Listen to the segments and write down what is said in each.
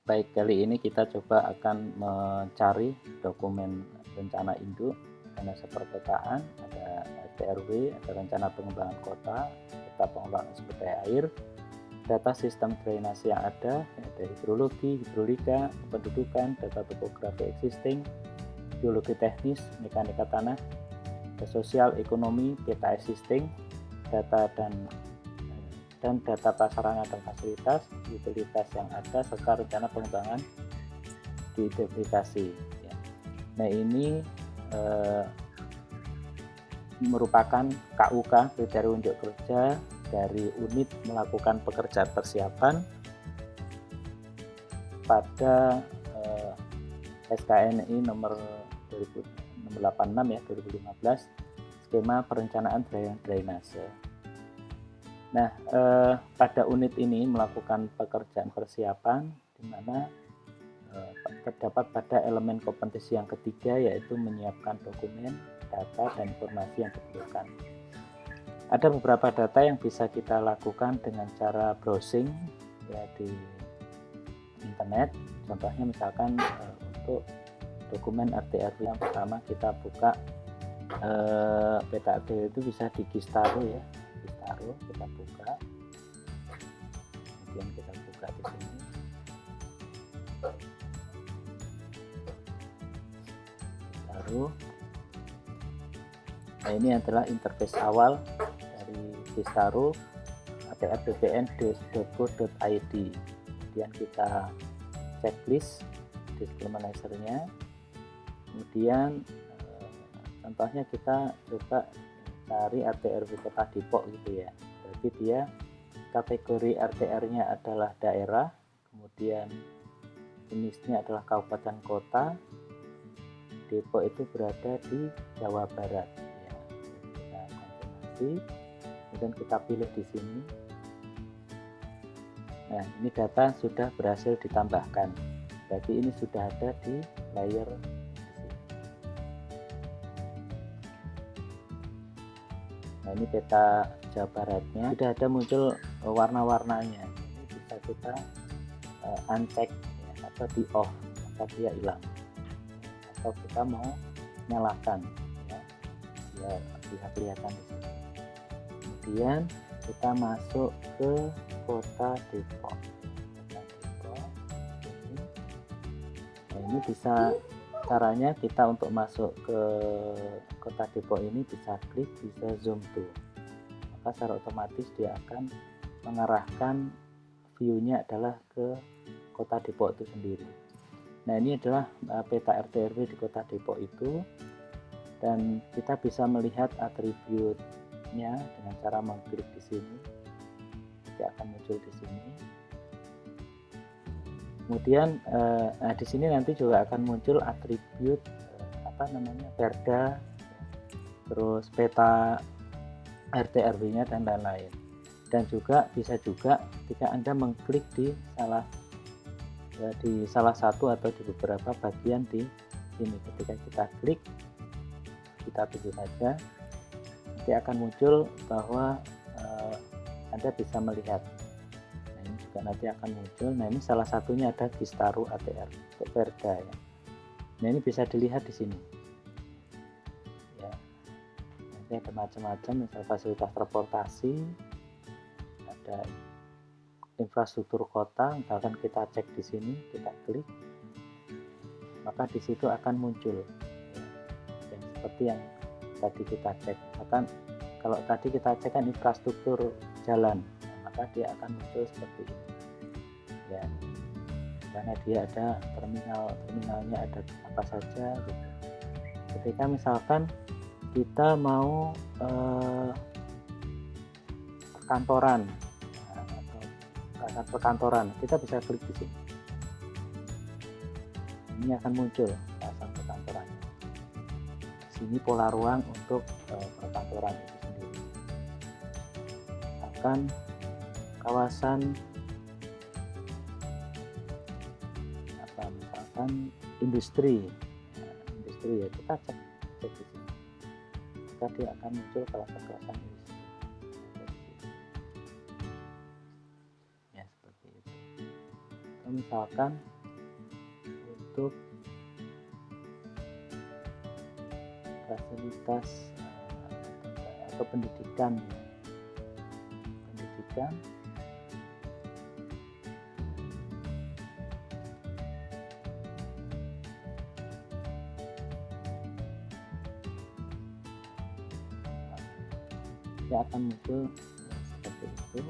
Baik, kali ini kita coba akan mencari dokumen rencana induk, dana seperkotaan, ada RT/RW, ada rencana pengembangan kota, peta pengelolaan sumber daya air, data sistem drainase yang ada hidrologi, hidrolika, kependudukan, data topografi existing, geologi teknis, mekanika tanah, sosial, ekonomi, peta existing, data dan data prasarana dan fasilitas, utilitas yang ada, serta rencana pengembangan diidentifikasi. Nah, ini merupakan KUK, kriteria unjuk kerja dari unit melakukan pekerjaan persiapan pada SKNI nomor 86 ya 2015, skema perencanaan drainase. Nah, pada unit ini melakukan pekerjaan persiapan di mana terdapat pada elemen kompetensi yang ketiga, yaitu menyiapkan dokumen, data, dan informasi yang diperlukan. Ada beberapa data yang bisa kita lakukan dengan cara browsing ya di internet. Contohnya misalkan untuk dokumen RT/RW yang pertama kita buka peta RT itu bisa di Gistaro ya. Gistaro kita buka, kemudian kita buka di sini. Gistaro. Nah, ini adalah interface awal dari Gistaro, atr.bpn.go.id. Kemudian kita checklist discriminator-nya. Kemudian contohnya kita coba cari RT/RW Kota Depok gitu ya. Berarti dia kategori RT/RW-nya adalah daerah, kemudian jenisnya adalah kabupaten kota. Depok itu berada di Jawa Barat ya. Kita konfirmasi, kemudian kita pilih di sini. Nah, ini data sudah berhasil ditambahkan. Berarti ini sudah ada di layer Nah, ini peta Jawa Baratnya sudah ada muncul warna-warnanya. Ini bisa kita uncheck ya, atau di off, maka dia hilang. Atau kita mau nyalakan ya, biar bisa kelihatan di sini. Kemudian kita masuk ke Kota Depok. Kota Depok ini. Nah, ini bisa caranya kita untuk masuk ke Kota Depok ini bisa klik, bisa zoom to, maka secara otomatis dia akan mengarahkan view-nya adalah ke Kota Depok itu sendiri. Nah, ini adalah peta RT/RW di Kota Depok itu, dan kita bisa melihat atributnya dengan cara mengklik di sini. Dia akan muncul di sini. Kemudian di sini nanti juga akan muncul atribut Perda, terus peta RT/RW-nya dan lain-lain. Dan juga bisa juga ketika Anda mengklik di salah satu atau di beberapa bagian di sini. Ketika kita klik, kita tunggu saja, nanti akan muncul bahwa Anda bisa melihat. Nah, ini juga nanti akan muncul. Nah, ini salah satunya ada Gistaro ATR untuk Perda ya. Nah, ini bisa dilihat di sini. Ya. Nanti ada macam-macam, misal fasilitas transportasi, ada infrastruktur kota, misalkan kita cek di sini, kita klik, maka di situ akan muncul. Ya. Dan seperti yang tadi kita cek, misalkan kalau tadi kita cek kan infrastruktur jalan, maka dia akan muncul seperti ini. Ya. Karena dia ada terminalnya ada apa saja gitu. Ketika misalkan kita mau perkantoran atau perkantoran, kita bisa klik di sini. Ini akan muncul kawasan perkantoran. Di sini pola ruang untuk perkantoran itu sendiri. Akan kawasan misalkan industri ya, kita cek di sini, maka dia akan muncul kawasan industri ya, seperti itu. Atau misalkan untuk fasilitas atau pendidikan. Ya akan muncul seperti itu,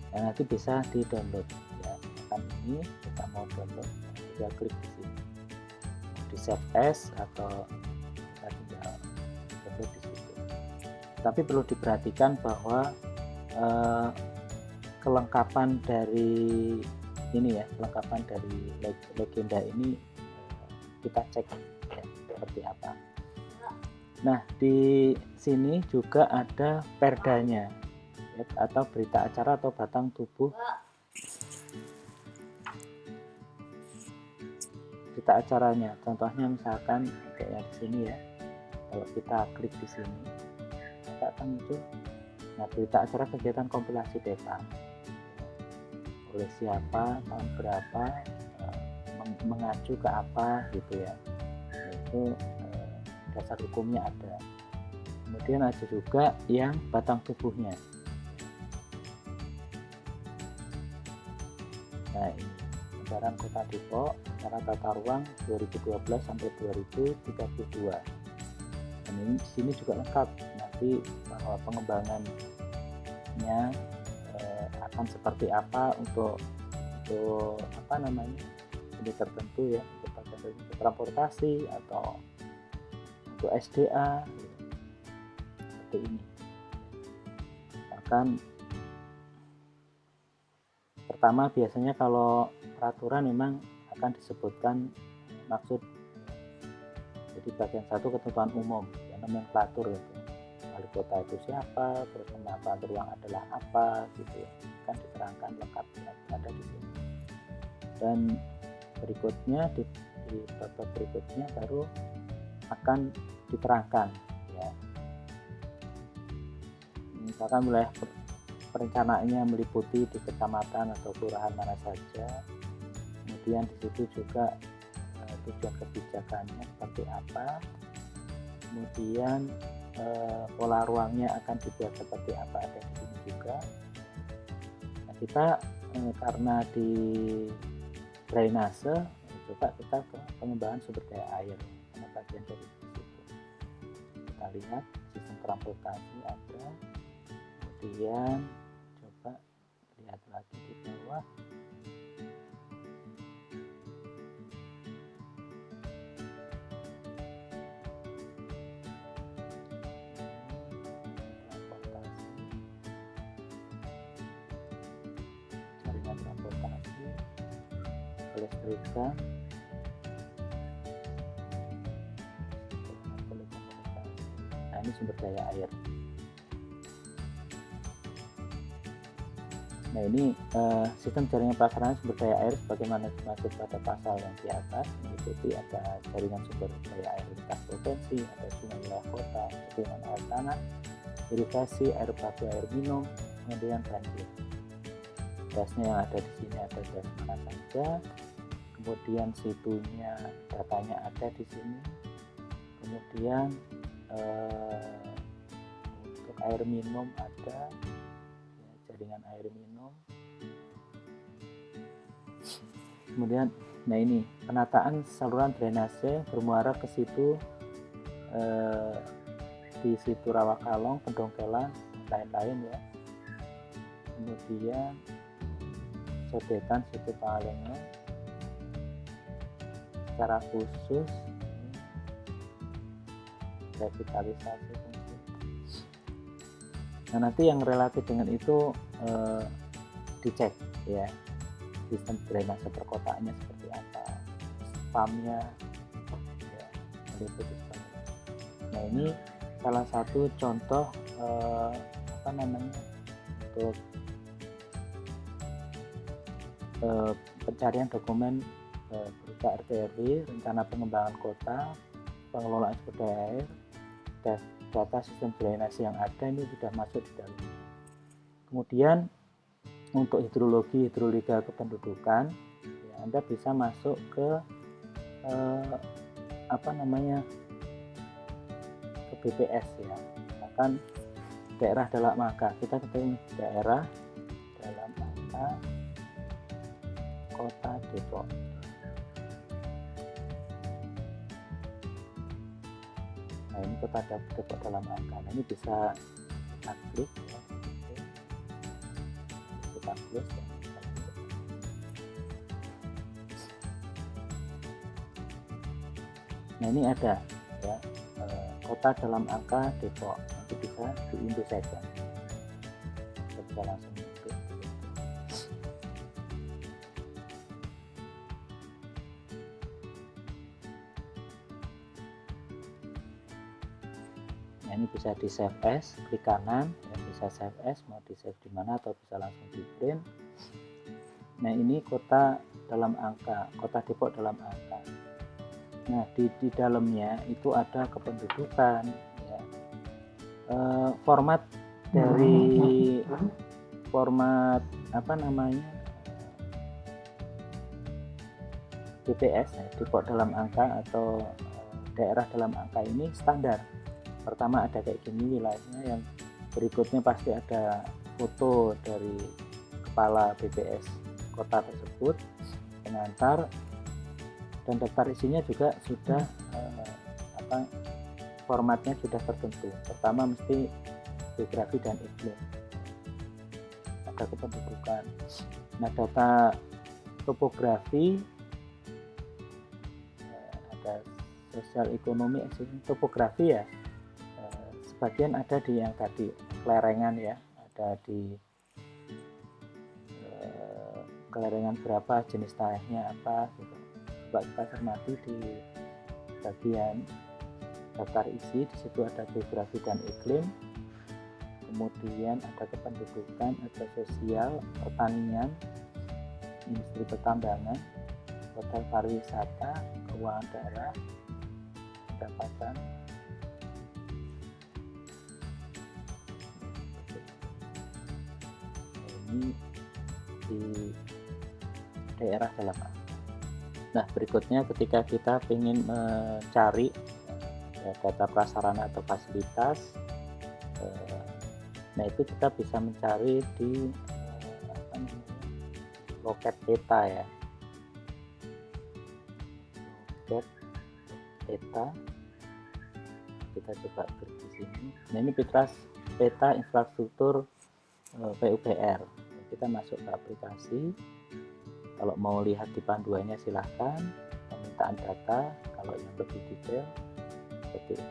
dan nanti bisa di download ya. Kan ini kita mau download, kita klik di sini di save as atau kita tinggal download di situ. Tapi perlu diperhatikan bahwa kelengkapan dari ini ya, kelengkapan dari legenda ini kita cek ya, seperti apa. Nah, di sini juga ada perdanya ya, atau berita acara atau batang tubuh berita acaranya. Contohnya misalkan kayak di sini ya. Kalau kita klik di sini, maka akan muncul berita acara kegiatan kompilasi data. Oleh siapa, tahun berapa, mengacu ke apa gitu ya. Itu dasar hukumnya ada. Kemudian ada juga yang batang tubuhnya. Nah, ini Anggaran Kota Depok secara tata ruang 2012 sampai 2032. Dan ini di sini juga lengkap nanti bahwa pengembangannya akan seperti apa untuk apa namanya, ini tertentu ya, untuk transportasi atau untuk SDA seperti ini. Bahkan pertama biasanya kalau peraturan memang akan disebutkan maksud, jadi bagian 1 ketentuan umum ya, nomenklatur gitu. Wali kota itu siapa, terus nama ruang adalah apa gitu ya, kan diterangkan lengkap ada di sini. Dan berikutnya di babak berikutnya baru akan diterangkan ya. Misalkan wilayah perencanaannya meliputi di kecamatan atau kelurahan mana saja. Kemudian di situ juga tujuan kebijakannya seperti apa. Kemudian pola ruangnya akan dibuat seperti apa, ada di sini juga. Nah, kita karena di drainase, coba kita ke pengembangan sumber daya air. Bagian dari situ kita lihat sistem transportasi ada, kemudian coba lihat lagi di bawah transportasi, jaringan transportasi, kelistrikan, ini sumber daya air. Nah, ini sistem jaringan pelaksanaan sumber daya air sebagaimana dimaksud pada pasal yang di atas, meliputi ada jaringan sumber daya air lintas provinsi, ada sungai wilayah kota, jaringan air tanah, irigasi, air baku, air minum, kemudian banjir. Dasnya yang ada di sini ada das mana saja, kemudian situnya, datanya ada di sini, kemudian untuk air minum ada ya, jaringan air minum. Kemudian nah ini penataan saluran drainase bermuara ke situ di situ Rawakalong, Pendongkelan, lain-lain ya. Kemudian sodetan situ Pangalengan secara khusus revitalisasi fungsi. Nah, nanti yang relatif dengan itu dicek ya, sistem drainase perkotaannya seperti apa, spamnya ya, meliputi spam. Nah, ini salah satu contoh apa namanya untuk pencarian dokumen berupa RT/RW, rencana pengembangan kota, pengelolaan sumber daya air, data sistem drainase yang ada ini sudah masuk di dalam. Kemudian untuk hidrologi, hidrolika kependudukan, ya, Anda bisa masuk ke apa namanya, ke BPS ya, misalkan daerah dalam angka, kita ketemu daerah dalam angka Kota Depok. Nah ini Kota Depok dalam angka. Nah ini bisa kita klik ya, kita close ya. Nah ini ada ya, kota dalam angka Depok, nanti bisa diunduh saja, kita bisa langsung unduh. Nah ini bisa di save as, klik kanan ya, bisa save as, mau di save di mana atau bisa langsung di print. Nah ini kota dalam angka, Kota Depok dalam angka. Nah di dalamnya itu ada kependudukan ya. Format dari format apa namanya, BPS ya, Depok dalam angka atau daerah dalam angka ini standar. Pertama ada kayak gini wilayahnya, yang berikutnya pasti ada foto dari kepala BPS kota tersebut, pengantar, dan daftar isinya juga sudah formatnya sudah tertentu. Pertama mesti geografi dan iklim, ada kependudukan. Nah data topografi, ada sosial ekonomi, topografi ya, sebagian ada di yang tadi kelerengan ya, ada di kelerengan berapa, jenis tanahnya apa gitu. Coba kita cermati di bagian daftar isi, di situ ada geografi dan iklim, kemudian ada kependudukan, ada sosial, pertanian, industri pertambangan, hotel pariwisata, keuangan daerah, pendapatan. Ini di daerah dalam angka. Nah berikutnya ketika kita ingin mencari data prasarana atau fasilitas, nah itu kita bisa mencari di loket peta ya, loket peta, kita coba klik di sini. Nah ini peta infrastruktur PUPR. Kita masuk ke aplikasi. Kalau mau lihat di panduannya silahkan, permintaan data kalau yang lebih detail seperti itu.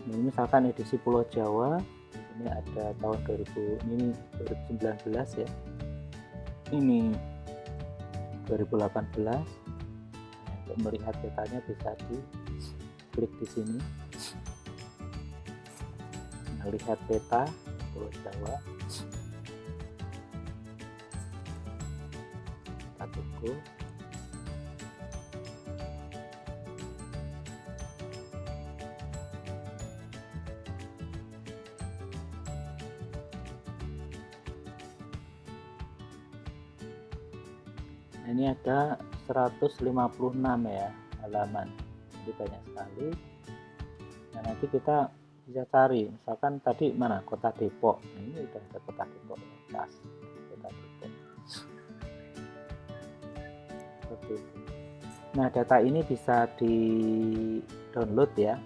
Ini misalkan edisi Pulau Jawa, ini ada tahun 2019 ya, ini 2018. Untuk melihat petanya bisa diklik di sini. Nah, lihat peta Pulau Jawa. Tunggu. Ini ada 156 ya halaman, jadi banyak sekali. Nah nanti kita bisa cari, misalkan tadi mana Kota Depok, nah, ini udah ada Kota Depok ya, pas Kota Depok. Nah data ini bisa di download ya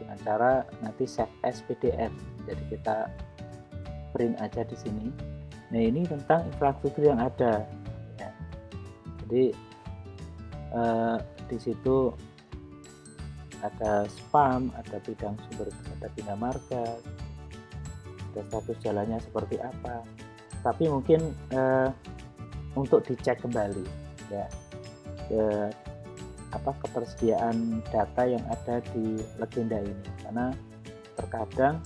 dengan cara nanti save as PDF, jadi kita print aja di sini. Nah ini tentang infrastruktur yang ada ya. Jadi di situ ada spam, ada bidang sumber, ada bina marga, ada status jalannya seperti apa. Tapi mungkin untuk dicek kembali ya, ketersediaan data yang ada di legenda ini, karena terkadang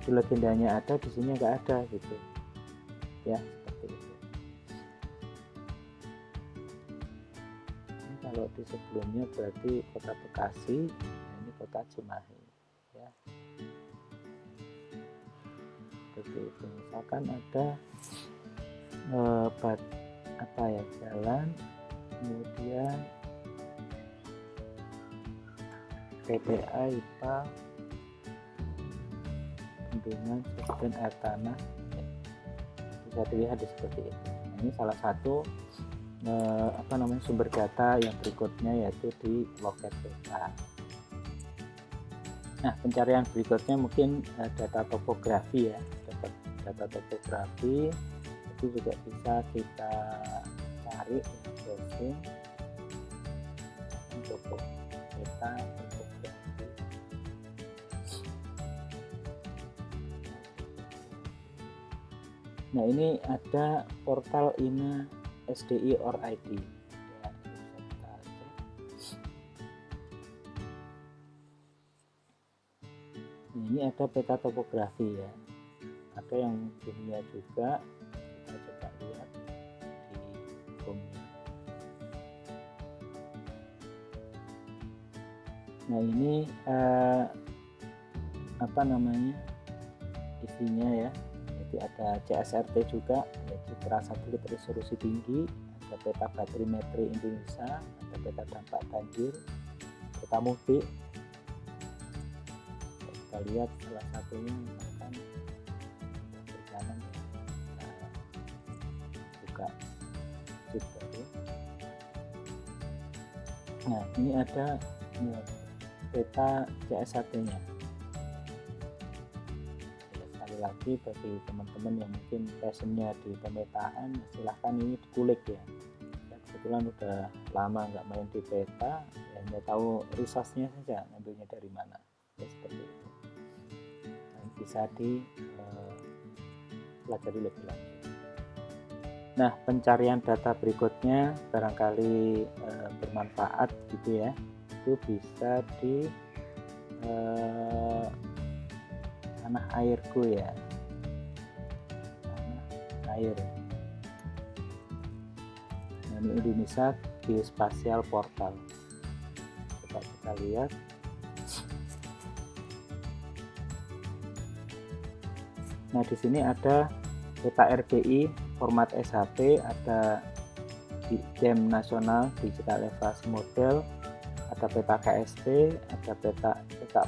di legendanya ada, di sini nggak ada gitu ya, seperti itu. Ini kalau di sebelumnya berarti Kota Bekasi, ini Kota Cimahi ya, seperti itu. Misalkan ada apa ya, jalan, kemudian PPA, IPA, bendungan, subsiden air tanah, ya, bisa dilihat seperti itu. Nah, ini salah satu sumber data yang berikutnya, yaitu di loket peta. Nah, pencarian berikutnya mungkin data topografi ya. Data topografi itu juga bisa kita cari, browsing topo peta topografi. Nah, ini ada portal INA SDI or ID. Ya, ini bisa kita cek. Nah, ini ada peta topografi ya. Ada yang dunia juga, kita coba lihat di Chrome. Nah, ini isinya ya. Jadi ada CSRT juga, yaitu citra satelit resolusi tinggi, ada peta baterimetri Indonesia, ada peta dampak banjir, peta mudik. Kita lihat salah satunya misalkan perjalanan, buka sheet baru. Nah, ini ada peta CSRT-nya. Lagi bagi teman-teman yang mungkin passionnya di pemetaan, silahkan ini dikulik ya. Kebetulan udah lama nggak main di peta, ya hanya tahu resource-nya saja, ngambilnya dari mana, ya seperti itu. Nah, bisa dipelajari lebih lanjut. Nah, pencarian data berikutnya barangkali bermanfaat gitu ya, itu bisa di tanah airku ya, tanah air. Nah, ini Indonesia Geospatial Portal. Coba kita lihat. Nah, di sini ada peta RBI format SHP, ada DEM nasional digital elevasi model, ada peta KST, ada peta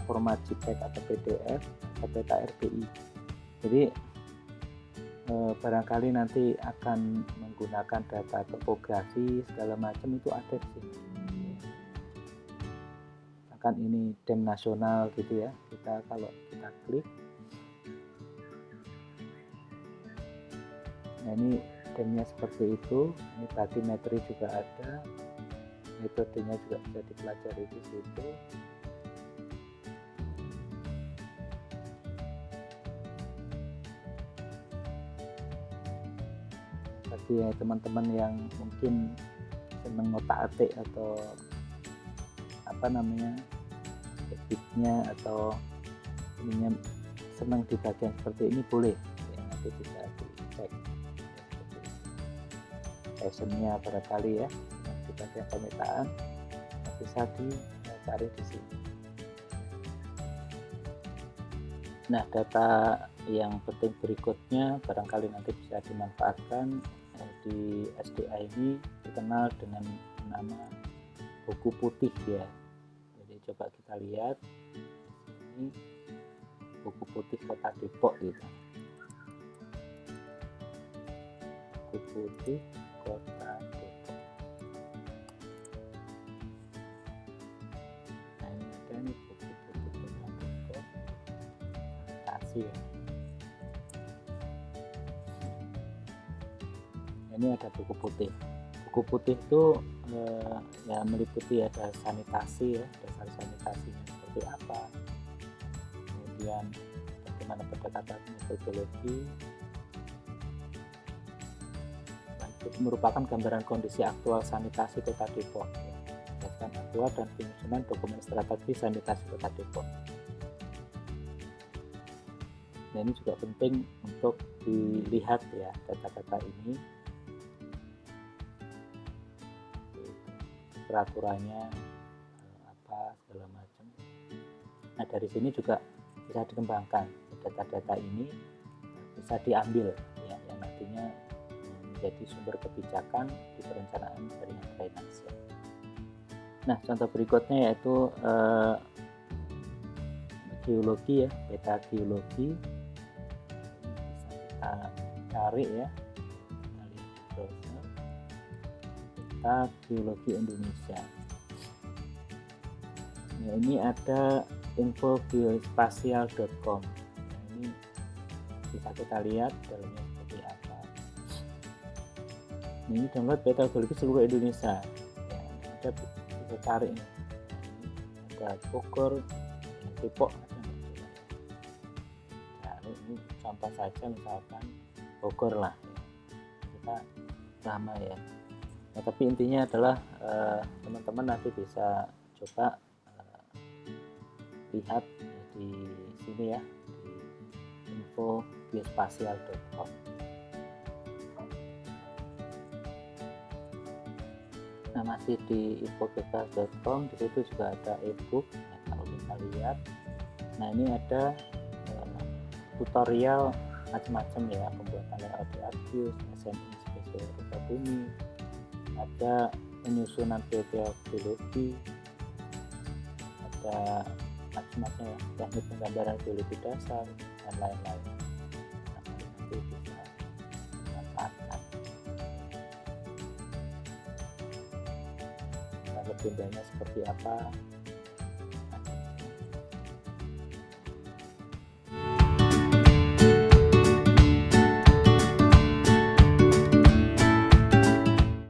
format JPEG atau PDF, ada peta RBI. Jadi barangkali nanti akan menggunakan data topografi segala macam, itu ada di sini. Misalkan ini DEM nasional gitu ya, kalau kita klik, nah ini DEM-nya seperti itu. Ini batimetri juga ada, metodenya juga bisa dipelajari di situ. Bagi teman-teman yang mungkin senang ngotak-atik atau editnya atau ininya senang di bagian seperti ini, boleh ya, nanti bisa dicek passionnya barangkali ya di bagian pemetaan, bisa dicari di sini. Nah, data yang penting berikutnya barangkali nanti bisa dimanfaatkan di SDA ini, dikenal dengan nama buku putih ya. Jadi coba kita lihat ini buku putih Kota Depok gitu. Buku putih Kota Depok. Nah, ini ada nih buku putih Kota Depok. Kasih ya. Ini ada buku putih. Buku putih itu ya meliputi ada sanitasi ya, dasar sanitasinya seperti apa, kemudian bagaimana pendekatan metodologi. Itu merupakan gambaran kondisi aktual sanitasi Kota Depok, berdasarkan aktual dan penyusunan dokumen strategi sanitasi Kota Depok. Nah, ini juga penting untuk dilihat ya, data-data ini, peraturannya apa segala macam. Nah, dari sini juga bisa dikembangkan data-data ini, bisa diambil ya, yang nantinya menjadi sumber kebijakan di perencanaan jaringan drainase. Nah, contoh berikutnya yaitu geologi ya, peta geologi. Bisa kita cari ya, kita lihat di browser, peta geologi Indonesia. Nah, ini ada infogeospatial.com. Nah, ini bisa kita lihat dalamnya seperti apa. Nah, ini download peta geologi seluruh Indonesia ya, ada bisa cari nih. Ada Bogor, Depok, ada cari ini contoh saja, misalkan Bogor lah ya. Kita sama ya. Nah, tapi intinya adalah teman-teman nanti bisa coba lihat di sini ya, di infogeospatial.com. Nah, masih di infogeospatial.com, di situ juga ada ebook. Nah, kalau kita lihat, nah ini ada tutorial macam-macam ya, pembuatan layout radius, SMI spesial rupa bumi, ada penyusunan geologi, ada macam-macam ya, teknik penggambaran geologi dasar dan lain-lain. Nah, nanti bisa dimanfaatkan. Nah, lebih banyak seperti apa